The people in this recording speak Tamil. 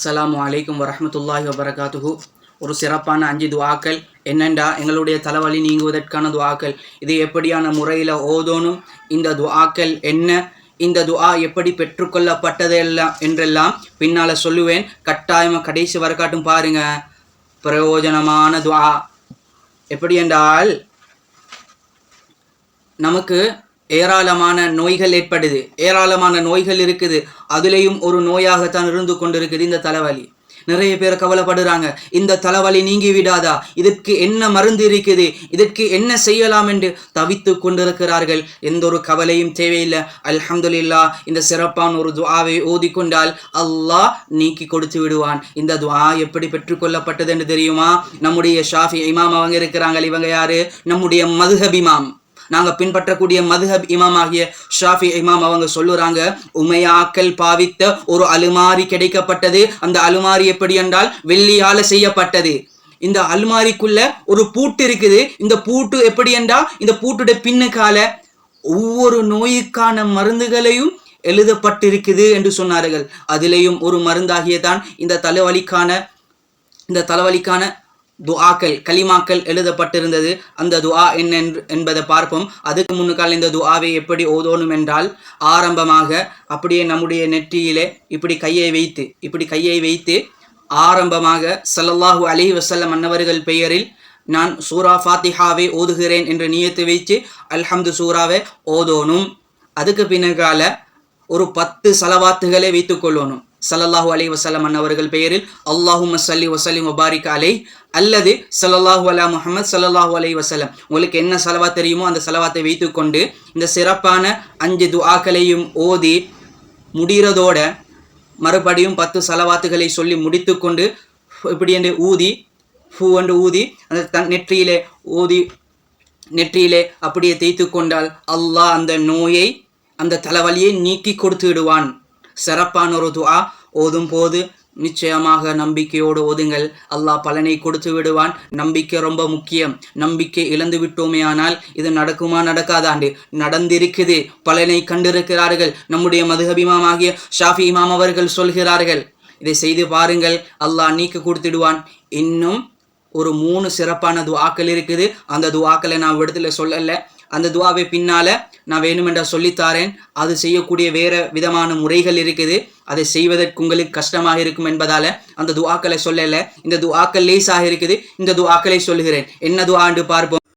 அஸ்ஸலாமு அலைக்கும் வரஹ்மத்துல்லாஹி வபரகாத்துஹு. ஒரு சிறப்பான 5 துஆக்கள் என்னென்றா, எங்களுடைய தலைவலி நீங்குவதற்கான துஆக்கள். இது எப்படியான முறையில் ஓதோனும், இந்த துஆக்கள் என்ன, இந்த துஆ எப்படி பெற்றுக்கொள்ளப்பட்டது எல்லாம் என்றெல்லாம் பின்னால் சொல்லுவேன். கட்டாயமாக கடைசி வரக்காட்டும் பாருங்க. பிரயோஜனமான துஆ எப்படி என்றால், நமக்கு ஏராளமான நோய்கள் ஏற்படுது, ஏராளமான நோய்கள் இருக்குது. அதுலேயும் ஒரு நோயாகத்தான் இருந்து கொண்டிருக்குது இந்த தலைவலி. நிறைய பேர் கவலைப்படுறாங்க, இந்த தலைவலி நீங்கி விடாதா, இதற்கு என்ன மருந்து இருக்குது, இதற்கு என்ன செய்யலாம் என்று தவித்து கொண்டிருக்கிறார்கள். எந்த ஒரு கவலையும் தேவையில்லை. அல்ஹம்துலில்லாஹ், இந்த சிறப்பான ஒரு துஆவை ஓதிக்கொண்டால் அல்லாஹ் நீக்கி கொடுத்து விடுவான். இந்த துஆ எப்படி பெற்றுக்கொள்ளப்பட்டது என்று தெரியுமா? நம்முடைய ஷாஃபி இமாம் அவங்க இருக்கிறாங்க. இவங்க யாரு? நம்முடைய மதுஹப் இமாம், நாங்கள் பின்பற்றக்கூடிய மதுஹப் இமாம் ஆகிய ஷாஃபி இமாம் அவங்க சொல்லுறாங்க, உமையாக்கள் பாவித்த ஒரு அலுமாரி கிடைக்கப்பட்டது. அந்த அலுமாரி எப்படி என்றால் வெள்ளியால செய்யப்பட்டது. இந்த அலுமாரிக்குள்ள ஒரு பூட்டு இருக்குது. இந்த பூட்டு எப்படி என்றால், இந்த பூட்டுடைய பின்னுக்கால ஒவ்வொரு நோய்க்கான மருந்துகளையும் எழுதப்பட்டிருக்குது என்று சொன்னார்கள். அதிலேயும் ஒரு மருந்தாகியதான் இந்த தலைவலிக்கான துஆக்கள், கலிமாக்கள் எழுதப்பட்டிருந்தது. அந்த துஆ என்ன என்பதை பார்ப்போம். அதுக்கு முன்னுக்கால் இந்த துஆவை எப்படி ஓதோனும் என்றால், ஆரம்பமாக அப்படியே நம்முடைய நெற்றியிலே இப்படி கையை வைத்து ஆரம்பமாக ஸல்லல்லாஹு அலைஹி வஸல்லம் அன்னவர்கள் பெயரில் நான் சூரா ஃபாத்திஹாவை ஓதுகிறேன் என்று நியத்து வைத்து அல்ஹம்து சூராவை ஓதோனும். அதுக்கு பின்னுக்கால ஒரு 10 சலவாத்துகளை வைத்துக் கொள்ளணும். ஸல்லல்லாஹு அலைஹி வஸல்லம் அன்னவர்கள் பெயரில் அல்லாஹும்ம ஸல்லி வஸல்லிம் வபாரிக் அலைஹி, அல்லது ஸல்லல்லாஹு அலா முஹம்மத் ஸல்லல்லாஹு அலைஹி வஸல்லம். உங்களுக்கு என்ன சலவாத் தெரியுமோ அந்த சலவாத்தை வைத்துக்கொண்டு இந்த சிறப்பான 5 துஆக்களையும் ஓதி முடிகிறதோட மறுபடியும் 10 சலவாத்துகளை சொல்லி முடித்துக்கொண்டு இப்படி என்று ஊதி அந்த நெற்றியிலே அப்படியே தேய்த்து கொண்டால் அல்லாஹ் அந்த நோயை, அந்த தலைவலியை நீக்கி கொடுத்து விடுவான். சிறப்பான ஒரு துஆ. ஓதும் போது நிச்சயமாக நம்பிக்கையோடு ஓதுங்கள். அல்லாஹ் பலனை கொடுத்து விடுவான். நம்பிக்கை ரொம்ப முக்கியம். நம்பிக்கை இழந்து விட்டோமே ஆனால் இது நடக்குமா நடக்காதாண்டு நடந்திருக்குது. பலனை கண்டிருக்கிறார்கள். நம்முடைய மதுஹப் இமாம் ஆகிய ஷாஃபி இமாம் அவர்கள் சொல்கிறார்கள், இதை செய்து பாருங்கள், அல்லாஹ் நீக்கி கொடுத்துடுவான். இன்னும் ஒரு 3 சிறப்பான துஆக்கள் இருக்குது. அந்த துஆக்களை நான் இடத்துல சொல்லலை. அந்த துஆவை பின்னால நான் வேணுமென்றா சொல்லித்தாரேன். அது செய்யக்கூடிய வேறு விதமான முறைகள் இருக்குது. அதை செய்வதற்கு உங்களுக்கு கஷ்டமாக இருக்கும் என்பதால அந்த துஆக்களை சொல்லலை. இந்த துஆக்கள் லேசாக இருக்குது. இந்த துஆக்களை சொல்லுகிறேன். என்ன துஆ என்று பார்ப்போம்.